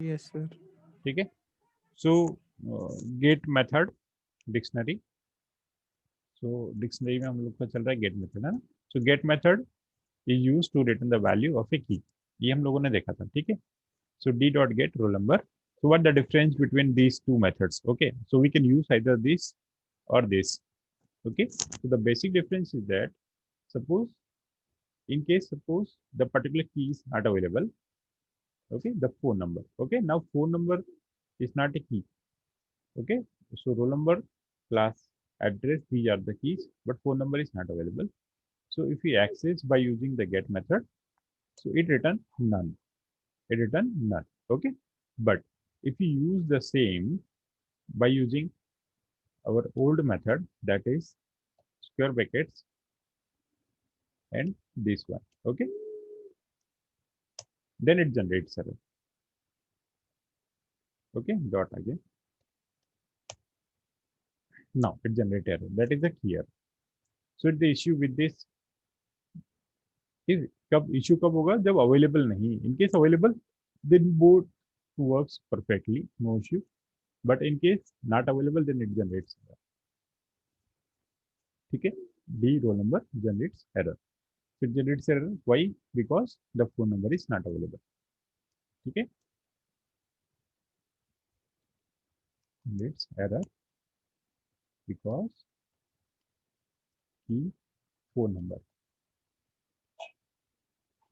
Yes sir. ठीक है। सो get method dictionary, सो dictionary में हम लोग का चल रहा है गेट मेथड, है ना। So get method is use to return the value of a key, ये हम लोगों ने देखा था, ठीक है। So d dot get roll number. So what the difference between these two methods? Okay, so we can use either this or this. Okay, so the basic difference is that suppose suppose the particular key is not available. Okay, the phone number. Okay, now phone number is not a key. Okay, so roll number, class, address, these are the keys, but phone number is not available. So if we access by using the get method, so it return none. It return none. Okay, but if we use the same by using our old method, that is square brackets and this one, okay, then it generates error. Okay, dot again, now it generates error, that is the key error. So the issue with this is कब issue कब होगा, जब available नहीं, in case available then both works perfectly, no issue, but in case not available then it generates error. ठीक है, d roll number generates error. It generates error, why? Because the phone number is not available. ठीक है, generates error because key phone number,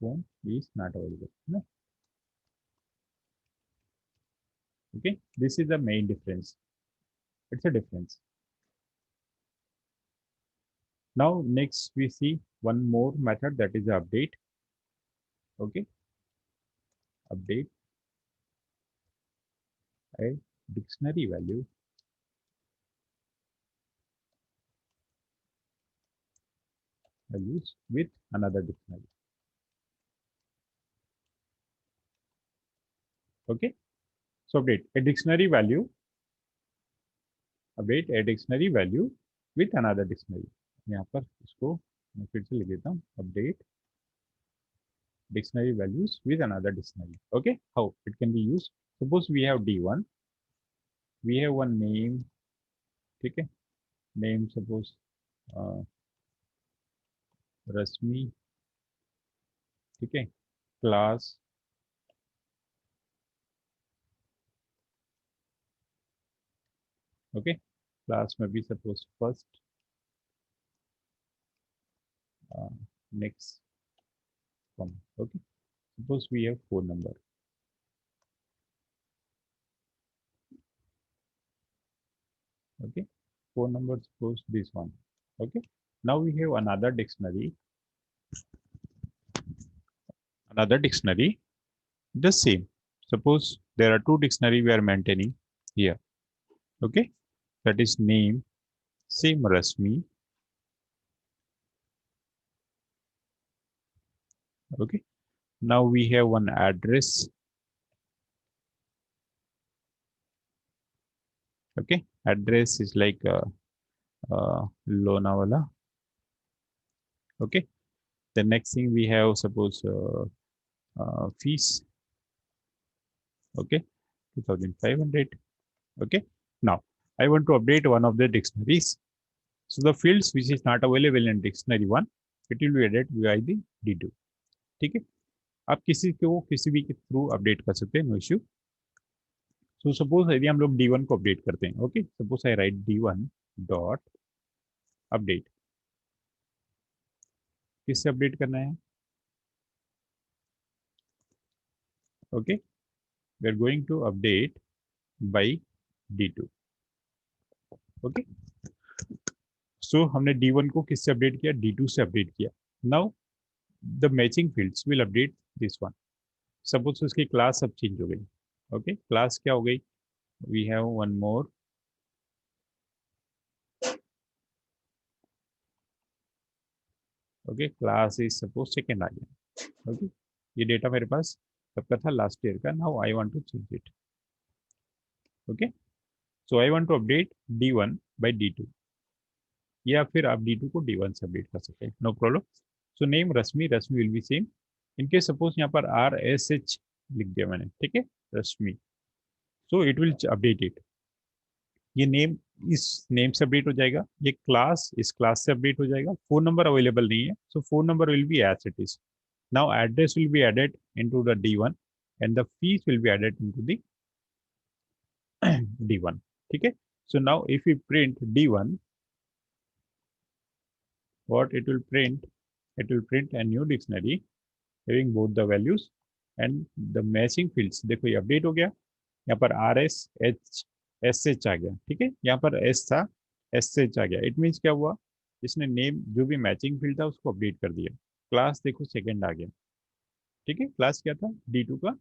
phone is not available, no? Okay, this is the main difference, it's a difference. Now next we see one more method, that is update. Okay, update a dictionary values with another dictionary. Okay, so update a dictionary value, update a dictionary value with another dictionary. यहाँ पर इसको मैं फिर से लिख देता हूँ, update dictionary values with another dictionary. Okay, how it can be used? Suppose we have d1, we have one name, ठीक है, name suppose रश्मि, ठीक है, क्लास, ओके, क्लास में भी suppose first, next one, okay, suppose we have phone number, okay, phone number suppose this one, okay. Now we have another dictionary, the same. Suppose there are two dictionary we are maintaining here, okay, that is name, same Rasmi, okay. Now we have one address, okay, address is like Lonavala, okay. The next thing we have suppose fees, okay, 2500, okay. Now I want to update one of the dictionaries, so the fields which is not available in dictionary one, it will be added by the d2, ठीक है। आप किसी को किसी भी के through update कर सकते हैं, नो इश्यू। सो सपोज यदि हम लोग d1 को अपडेट करते हैं, okay, suppose I write d1 dot update, किससे अपडेट करना है, okay, we are going to update by d2, okay. So हमने d1 को किससे अपडेट किया, d2 से अपडेट किया। Now the matching fields will update this one. Suppose उसकी क्लास सब चेंज हो गई, ओके, क्लास क्या हो गई, we have one more, okay, class is suppose second आ गया, ओके। ये डेटा मेरे पास कब का था, लास्ट ईयर का। Now I want to change it, okay. So I want to update d1 by d2, या फिर आप d2 को d1 से अपडेट कर सकते हैं, no problem. So name Rashmi, Rashmi will be same. इनके सपोज यहाँ पर RSH लिख दिया मैंने, ठीक है, Rashmi, so it will update it. ये नेम इस नेम से अपडेट हो जाएगा, ये क्लास इस क्लास से अपडेट हो जाएगा। फोन नंबर अवेलेबल नहीं है, so phone number will be as it is. Now address will be added into the D1 and the fees will be added into the D1। ठीक है, so now if you print D1, what it will print a new dictionary having both the values and the matching fields। देखो ये update हो गया, यहाँ पर RSH आ गया। ठीक है, यहाँ पर S था, SH आ गया। इट मीन्स क्या हुआ, इसने नेम जो भी मैचिंग फील्ड था उसको अपडेट कर दिया। क्लास देखो सेकंड आ गया। ठीक है, क्लास क्या था, D2 का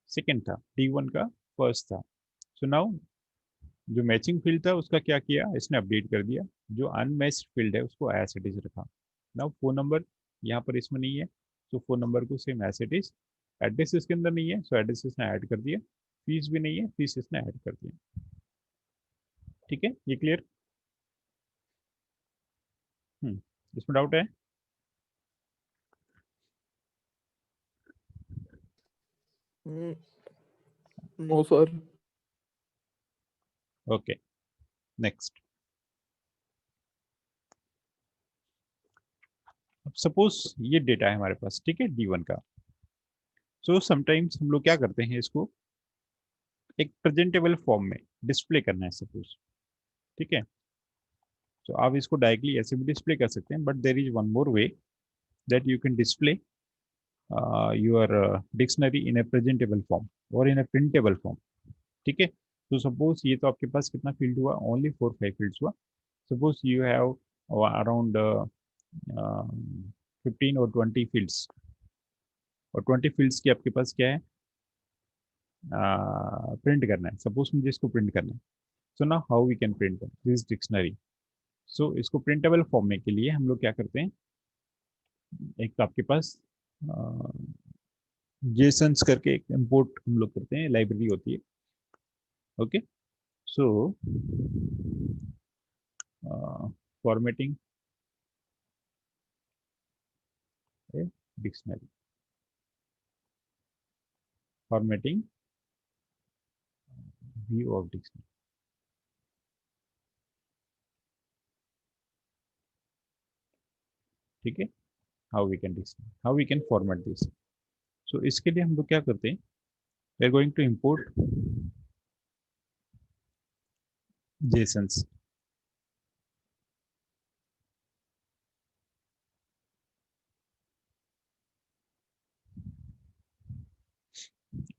सेकंड था, D1 का फर्स्ट था। सो नाउ जो मैचिंग फील्ड था उसका क्या किया, इसने अपडेट कर दिया। जो अनमैच्ड फील्ड है उसको एज इट इज रखा। नाउ फोन नंबर यहाँ पर इसमें नहीं है, तो फोन नंबर को same as it is. Address इसके अंदर नहीं है, सो एड्रेस इसने ऐड कर दिया। फीस भी नहीं है, फीस इसने ऐड कर दिया। ठीक है, ये क्लियर। इसमें डाउट है? No sir. Okay, next. अब सपोज ये डेटा है हमारे पास, ठीक है, D1 का। सो समटाइम्स हम लोग क्या करते हैं, इसको एक प्रेजेंटेबल फॉर्म में डिस्प्ले करना है सपोज। ठीक है, तो आप इसको डायरेक्टली ऐसे भी डिस्प्ले कर सकते हैं, but there is one more way that you can display your dictionary in a presentable form or in a printable form। ठीक है, तो सपोज ये तो आपके पास कितना फील्ड हुआ, ओनली 4-5 फील्ड्स हुआ। सपोज यू हैव अराउंड 15 और 20 फील्ड्स, और 20 फील्ड्स की आपके पास क्या है, प्रिंट करना है। सपोज मुझे इसको प्रिंट करना है, सो ना how we can print this dictionary. So इसको प्रिंटेबल फॉर्म में के लिए हम लोग क्या करते हैं, एक तो आपके पास जेसन्स करके एक इंपोर्ट हम लोग करते हैं, लाइब्रेरी होती है। Okay, so formatting a dictionary, formatting view of dictionary. ठीक है, how we can format this. So इसके लिए हम लोग क्या करते हैं, we are going to import JSONs.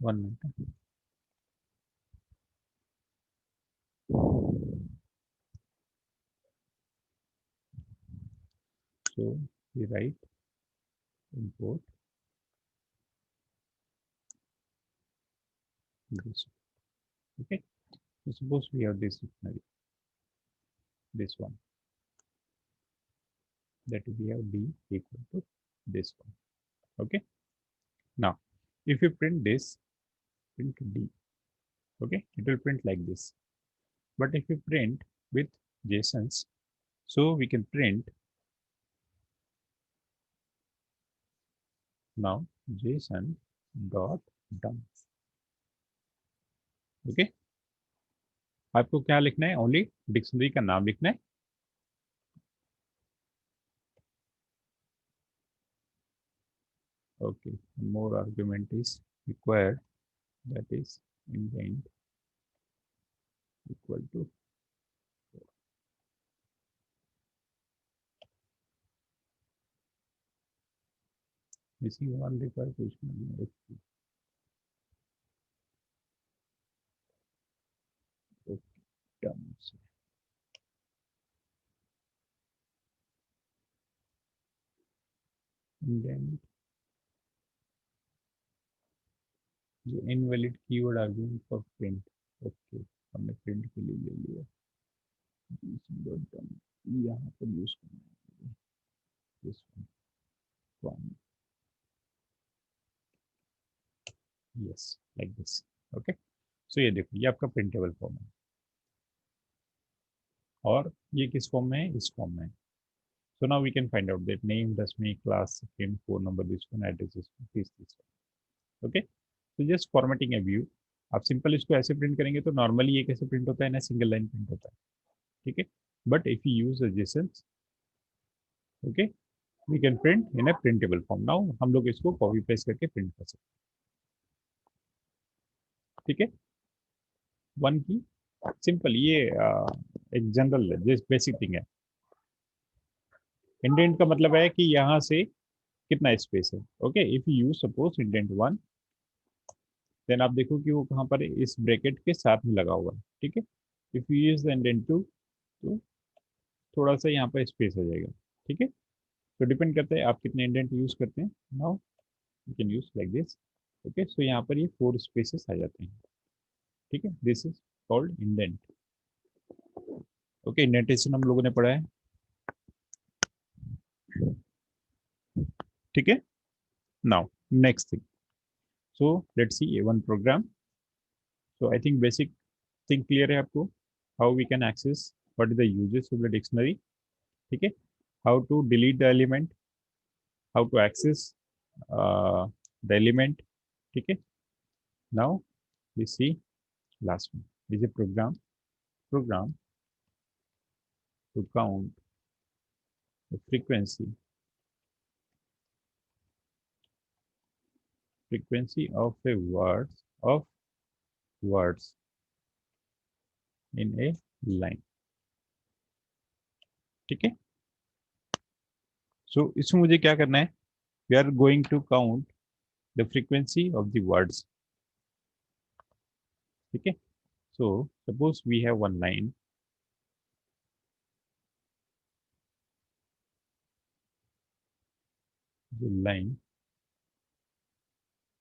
One minute. So we write import this। Okay, so suppose we have this dictionary, this one, that we have D equal to this one. Okay, now if you print this, print D, okay, it will print like this. But if you print with JSONs, so we can print now JSON dot dump। Okay, आपको क्या लिखना है, only dictionary का नाम लिखना है। Okay, more argument is required, that is indent equal to missing one require position terms। indent जो invalid keyword argument for print. Okay, हमने प्रिंट के लिए ले लिया, यहाँ पर यूज करना है this one, yes, like this. Okay, so ये देखो, ये आपका प्रिंटेबल फॉर्म है, और ये किस फॉर्म में है, इस फॉर्म में। So now we can find out that name, Rashmi, class, pin, phone number, this one, address, this one, this one. Okay, तो जस्ट फॉर्मेटिंग ए व्यू। आप सिंपल इसको ऐसे प्रिंट करेंगे तो नॉर्मली ये कैसे प्रिंट होता है ना, सिंगल लाइन प्रिंट होता है, ठीक है। But if you use JSON, okay, we can print in a printable form. Now हम लोग इसको कॉपी पेस्ट करके प्रिंट कर सकते हैं, ठीक है। वन की सिंपल ये एक जनरल बेसिक थिंग है। इंडेंट का मतलब है कि यहाँ से कितना स्पेस है, okay. If you use suppose indent one, then आप देखो कि वो कहाँ पर है, इस ब्रैकेट के साथ में लगा हुआ है, ठीक है। If you use indent two, तो थोड़ा सा यहाँ पर स्पेस आ जाएगा, ठीक है। तो डिपेंड करता है आप कितने इंडेंट यूज करते हैं। Now you can use like this, okay. So यहाँ पर ये 4 स्पेसेस आ जाते हैं, ठीक है। This is called indent, okay. Indentation हम लोगों ने पढ़ा है, ठीक है। Now next thing, so let's see a one program. So I think basic thing clear है आपको, how we can access, what is the usages of the dictionary, ठीक है। How to delete the element, how to access the element, ठीक है। Now we see last one is a program to count the frequency of a words in a line, ठीक है। सो इसमें मुझे क्या करना है, we are going to count the frequency of the words, ठीक है। So suppose we have one line, the line,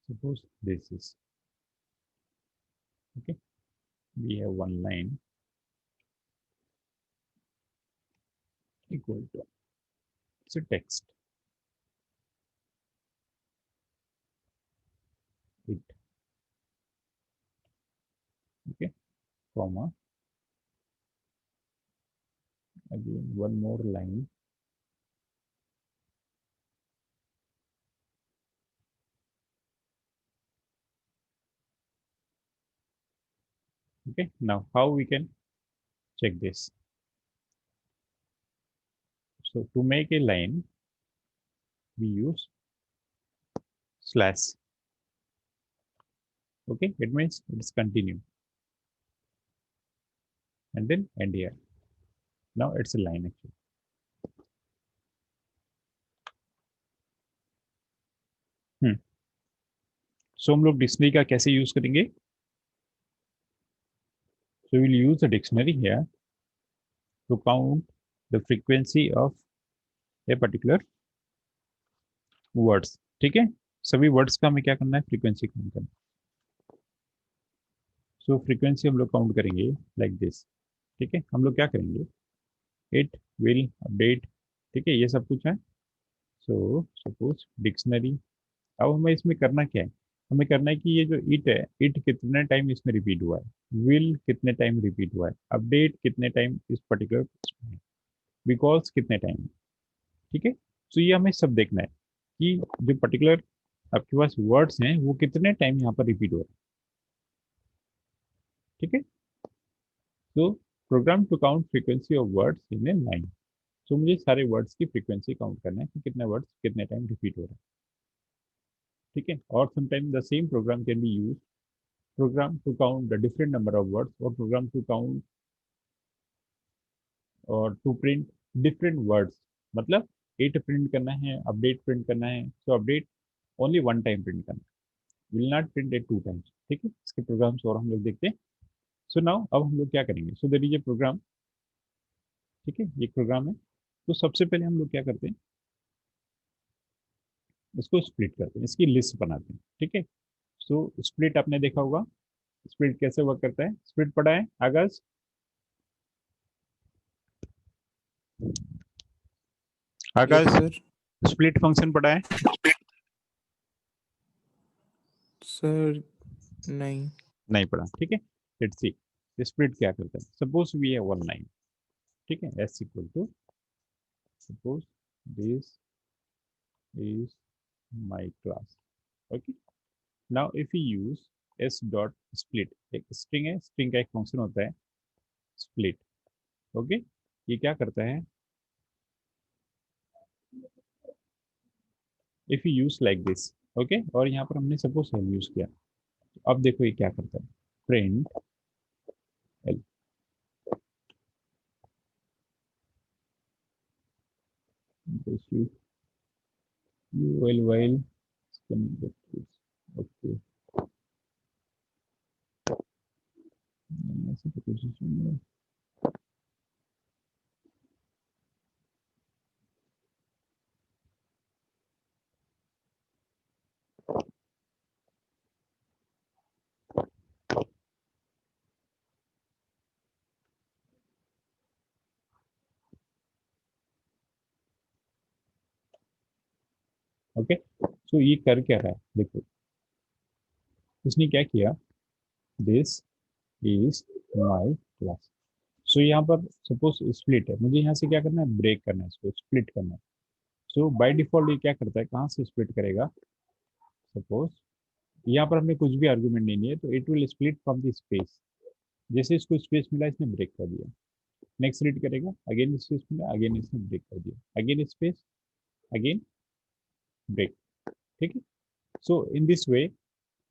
suppose this is, okay, we have one line equal to, it's a text, it, okay, comma, again one more line, okay. Now how we can check this? So to make a line, we use slash, okay. It means it's continue, and then end here. Now it's a line actually. So हम लोग dictionary का कैसे use करेंगे? So we'll use a dictionary here to count the frequency of a particular words, ठीक है। सभी words का हमें क्या करना है, फ्रीक्वेंसी काउंट करना है। सो फ्रीक्वेंसी हम लोग काउंट करेंगे लाइक दिस, ठीक है। हम लोग क्या करेंगे, इट विल अपडेट, ठीक है, ये सब कुछ है। सो सपोज डिक्शनरी, अब हमें इसमें करना क्या है, हमें करना है कि ये जो इट है, इट कितने टाइम इसमें रिपीट हुआ है, विल कितने टाइम रिपीट हुआ है, अपडेट कितने टाइम इस पर्टिकुलर, बिकॉज कितने टाइम, ठीक है। तो ये हमें सब देखना है कि जो पर्टिकुलर आपके पास वर्ड्स हैं वो कितने टाइम यहाँ पर रिपीट हो रहे हैं, ठीक है। तो program to count frequency of words in a line. तो मुझे सारे वर्ड्स की फ्रीक्वेंसी काउंट करना है कि कितने वर्ड्स कितने टाइम रिपीट हो रहे हैं, ठीक है। और sometime the same program can be use, program to count the different number of words, और प्रोग्राम टू काउंट और टू प्रिंट डिफरेंट वर्ड्स। मतलब एट प्रिंट करना है, अपडेट प्रिंट करना है, तो update only one time print करना है, will not print it two times, ठीक है। इसके प्रोग्राम्स और हम लोग देखते हैं। सो नाउ अब हम लोग क्या करेंगे, so there is a program, ठीक है, ये प्रोग्राम है। तो सबसे पहले हम लोग क्या करते हैं, इसको स्प्लिट करते हैं, इसकी लिस्ट बनाते हैं, ठीक है। सो स्प्लिट आपने देखा होगा, स्प्लिट कैसे वर्क करता है, स्प्लिट पढ़ा है आगाज, यस आगाज सर। स्प्लिट फंक्शन पढ़ा है? सर नहीं। नहीं पढ़ा, ठीक है। लेट्स सी स्प्लिट क्या करता है। Suppose we have one line, ठीक है, S equal to, suppose this is my class, okay. Now if you use s dot split, एक स्ट्रिंग है, स्ट्रिंग का एक फंक्शन होता है स्प्लिट। ओके, ये क्या करता है, if you use like this, okay, और यहाँ पर हमने सपोज हेल यूज किया, तो अब देखो ये क्या करता है, print hello, you will while, okay, ऐसे तो कोशिश नहीं है। ओके, सो ये कर क्या रहा है देखो, इसने क्या किया, दिस इज माई क्लास। सो यहाँ पर सपोज स्प्लिट है, मुझे यहाँ से क्या करना है, ब्रेक करना है, इसको स्प्लिट करना है। सो बाय डिफॉल्ट ये क्या करता है, कहाँ से स्प्लिट करेगा, सपोज यहाँ पर हमने कुछ भी आर्गुमेंट नहीं दिया, तो it will split from the space, जैसे इसको स्पेस मिला इसने ब्रेक कर दिया, नेक्स्ट रीड करेगा, अगेन स्पेस मिला, अगेन इसने ब्रेक कर दिया, अगेन स्पेस, अगेन ब्रेक। ठीक है, सो इन दिस वे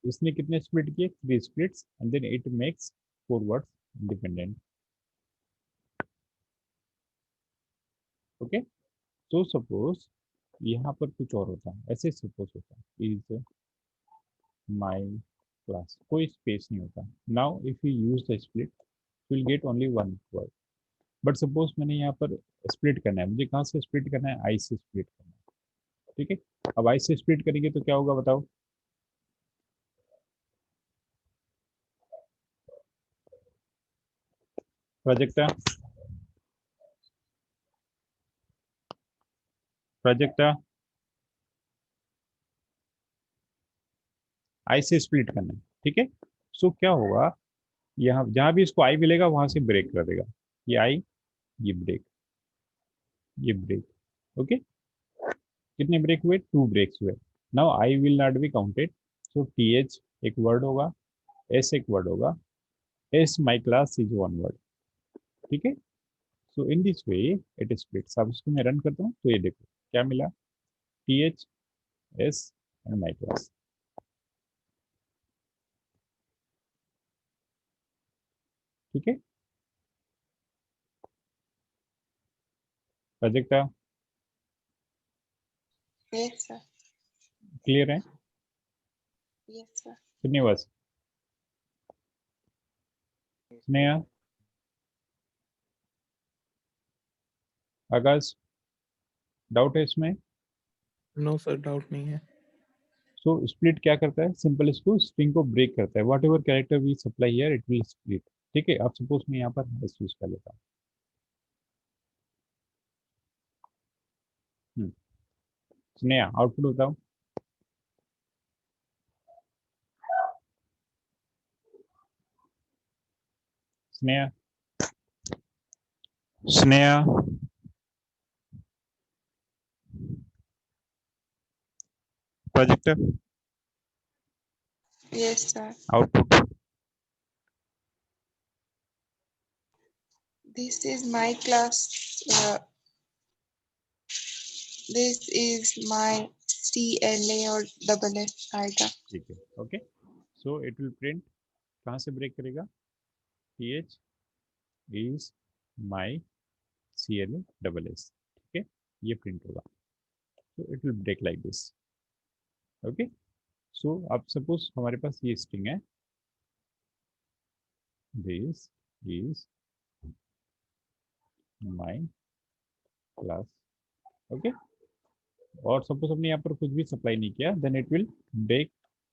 इसने कितने स्प्लिट किए, 3 splits, and then it makes 4 words independent. Okay, so suppose यहाँ पर कुछ और होता है, ऐसे सपोज होता है इज माई क्लास, कोई स्पेस नहीं होता। Now if you use the split will get only one word, but suppose मैंने यहाँ पर स्प्लिट करना है, मुझे कहाँ से स्प्लिट करना है, आई से स्प्लिट करना है। ठीक है, अब आई से स्प्लिट करेंगे तो क्या होगा बताओ, प्रोजेक्टा, प्रोजेक्टा, आई से स्प्लिट करना है। ठीक है, सो क्या होगा, यहाँ जहाँ भी इसको आई मिलेगा वहां से ब्रेक कर देगा, ये आई, ये ब्रेक, ये ब्रेक। ओके, कितने ब्रेक हुए, 2 ब्रेक्स हुए। Now I will not be counted, so T H एक वर्ड होगा, एस एक वर्ड होगा, S my class is one word. ठीक है, so in this way it splits. अब इसको मैं रन करता हूँ तो ये देखो क्या मिला, T H, S and my class. ठीक है, प्रोजेक्ट Yes, sir. क्लियर है, Yes, sir. कितने बस, स्नेहा, आकाश, डाउट है इसमें। नो सर, डाउट नहीं है। सो स्प्लिट क्या करता है, सिंपल इसको स्ट्रिंग को ब्रेक करता है, whatever character we supply here it will split. ठीक है, अब सपोज मैं यहाँ पर एस यूज कर लेता हूँ। स्नेहा आउटपुट बताओ, Sneha, Sneha, project Yes, sir. Output, This is my class. This is my CLA or double S आएगा. ठीक है, okay, so it will print, कहाँ से ब्रेक करेगा, T H is my C L A double S. ठीक है, ये प्रिंट होगा, तो it will break like this. Okay, so अब सपोज हमारे पास ये स्ट्रिंग है, this is my class. Okay, और सपोज हमने यहाँ पर कुछ भी सप्लाई नहीं किया, then it will break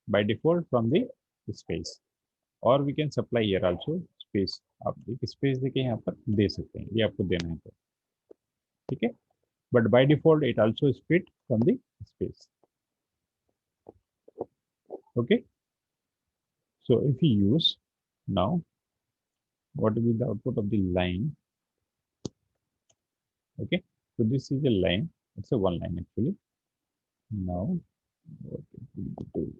by default from the space, और we can supply here also space, आप एक स्पेस देके यहाँ पर दे सकते हैं, ये आपको देना है तो। ठीक है, but by default it also split from the space. Okay, so if you use now, what will be the output of the line? Okay, so this is a line, it's a one line actually. Now what it will do,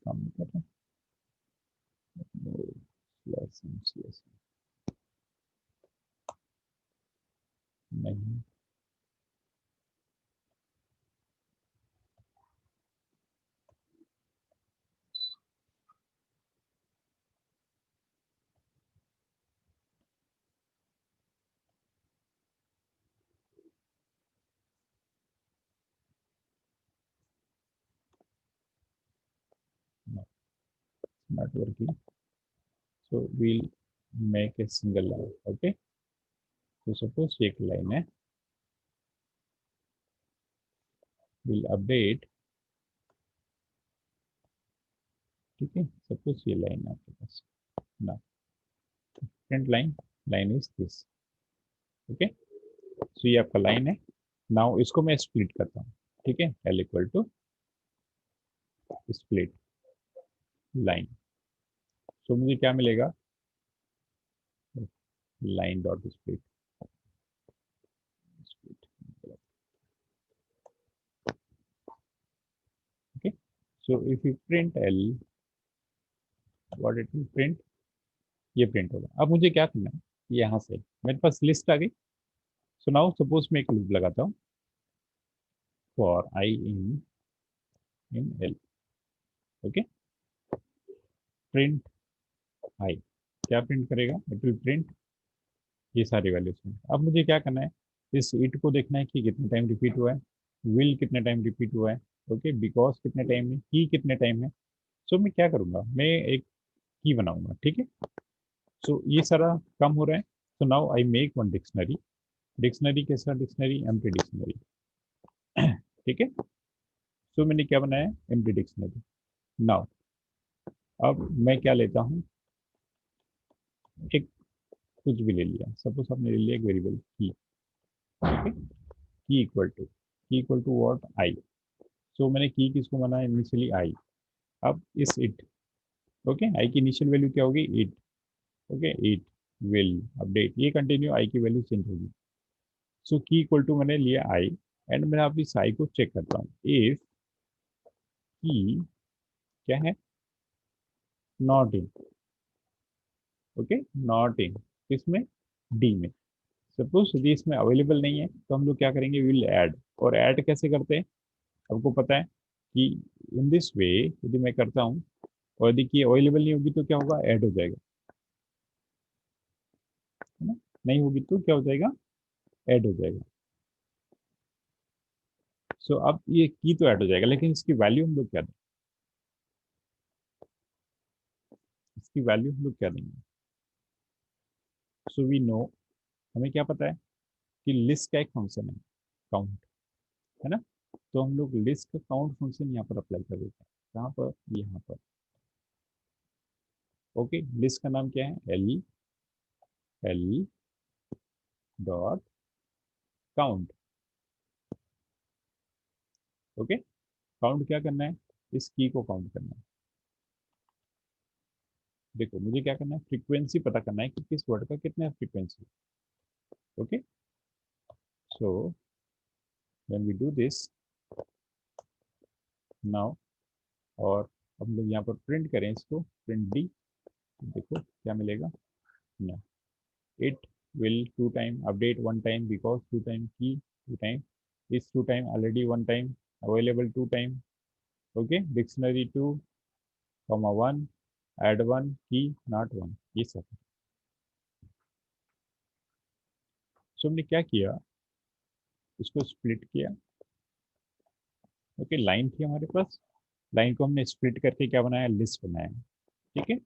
काम नहीं कर रहा, MCS नहीं, not working. So we'll make a single line. Okay. So suppose एक line है, we'll update. ठीक है, suppose ये line है आपके पास. Now print line is this. Okay. So ये आपका line है. Now इसको मैं split करता हूँ. ठीक है, L equal to split line. So मुझे क्या मिलेगा? Line dot split. Okay. So if you print L, what it will print? ये प्रिंट होगा. अब मुझे क्या करना है? यहाँ से मेरे पास लिस्ट आ गई. सो नाउ सपोज मैं एक लूप लगाता हूँ for I in L. Okay, print I क्या प्रिंट करेगा? इट विल प्रिंट ये सारी वैल्यूज में. अब मुझे क्या करना है? इस इट को देखना है कि कितने टाइम रिपीट हुआ है, विल कितने टाइम रिपीट हुआ है, ओके, बिकॉज कितने टाइम में, की कितने टाइम है. सो मैं क्या करूँगा? मैं एक की बनाऊंगा. ठीक है, सो ये सारा कम हो रहा है. So now I make one dictionary. Dictionary कैसा डिक्शनरी? Empty dictionary. ठीक है, सो मैंने क्या बनाया? Empty dictionary. नाउ अब मैं क्या लेता हूँ? एक कुछ भी ले लिया. सपोज आपने ले लिया एक वेरिएबल की. ठीक है, की इक्वल टू व्हाट? आई. सो मैंने की किसको बनाया? Initially I. अब इस इट, ओके, आई की इनिशियल वैल्यू क्या होगी? It. Okay, it will update. ये कंटिन्यू आई की वैल्यू चेंज होगी. सो की इक्वल टू मैंने लिया आई, एंड मैं अब इस आई को चेक करता हूँ. इफ की क्या है? Not in. Okay, not in किसमें? डी में. सपोज यदि इसमें अवेलेबल नहीं है तो हम लोग क्या करेंगे? Will add. और ऐड कैसे करते हैं? आपको पता है कि इन दिस वे यदि मैं करता हूँ और यदि की अवेलेबल नहीं होगी तो क्या होगा? ऐड हो जाएगा, है ना. नहीं होगी तो क्या हो जाएगा? ऐड हो जाएगा. सो अब ये की तो ऐड हो जाएगा, लेकिन इसकी वैल्यू हम लोग क्या दें? इसकी वैल्यू हम लोग क्या देंगे? सो वी नो, हमें क्या पता है कि लिस्ट का एक फंक्शन है काउंट, है ना. तो हम लोग लिस्ट का काउंट फंक्शन यहाँ पर अप्लाई कर देते हैं. कहाँ पर? यहाँ पर. ओके, लिस्ट का नाम क्या है? L dot count. Okay, count क्या करना है? इस की को काउंट करना है. देखो मुझे क्या करना है? फ्रीक्वेंसी पता करना है कि किस वर्ड का कितना frequency. Okay, so when we do this now, और हम लोग यहाँ पर प्रिंट करें इसको, प्रिंट डी. देखो क्या मिलेगा ना. It will two time update one time because two time key two time is two time already one time available two time. Okay, dictionary 2 comma 1 add one key not one. ये सब. सो हमने क्या किया? इसको स्प्लिट किया. Okay, line थी हमारे पास, line को हमने स्प्लिट करके क्या बनाया? लिस्ट बनाया. ठीक है,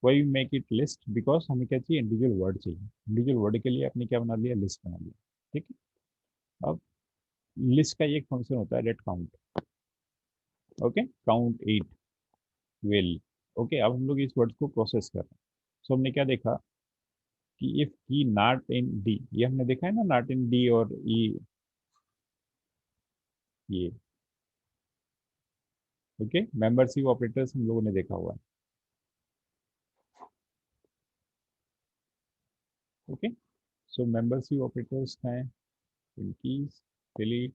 वही मेक इट लिस्ट बिकॉज हमें क्या चाहिए? इंडिविजुअल वर्ड चाहिए. इंडिविजुअल वर्ड के लिए आपने क्या बना लिया? लिस्ट बना लिया. ठीक है, अब लिस्ट का एक फंक्शन होता है let count. Okay, count 8 will. Okay, अब हम लोग इस वर्ड को प्रोसेस कर रहे हैं. सो हमने क्या देखा कि इफ की नॉट इन डी, ये हमने देखा है ना, नॉट इन डी और ये ओके, मेंबरशिप ऑपरेटर्स हम लोगों ने देखा हुआ है. ओके, सो मेंबरशिप ऑपरेटर्स हैं in keys, delete,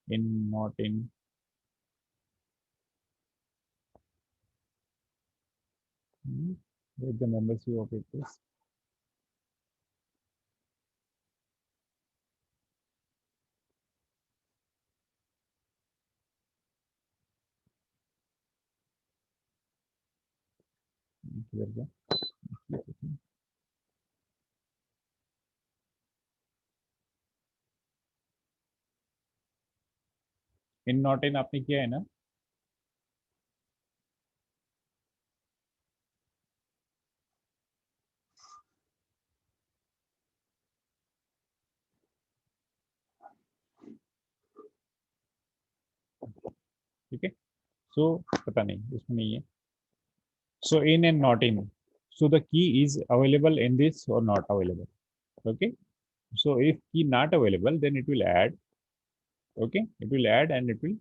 in, not in, With the membership of it is किधर गया? इन नॉट इन आपने किया है ना? ठीक है, सो पता नहीं इसमें नहीं है. So in and not in. So the key is available in this or not available. Okay. So if key not available, then it will add. Okay. It will add and it will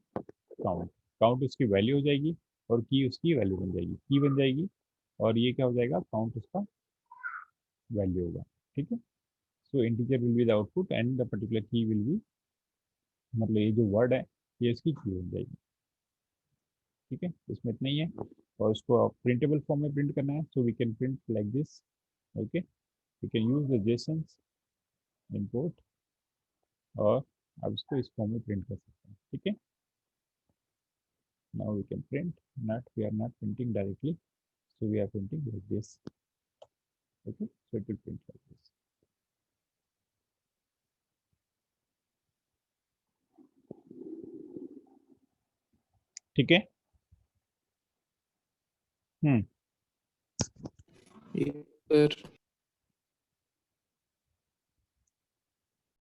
count. Count उसकी value हो जाएगी और की उसकी value बन जाएगी. की बन जाएगी और ये क्या हो जाएगा? काउंट उसका वैल्यू होगा. ठीक है. So integer will be the output and the particular key will be, मतलब ये जो वर्ड है ये इसकी की बन जाएगी. ठीक है, इसमें इतना ही है. और उसको प्रिंटेबल फॉर्म में प्रिंट करना है. So we can print like this. Okay, we can use the JSONs import और अब इसको इस फॉर्म में प्रिंट कर सकते हैं. ठीक है, now we can print. Not, we are not printing directly, so we are printing like this. Okay, so it will print like this. ठीक है. ये सर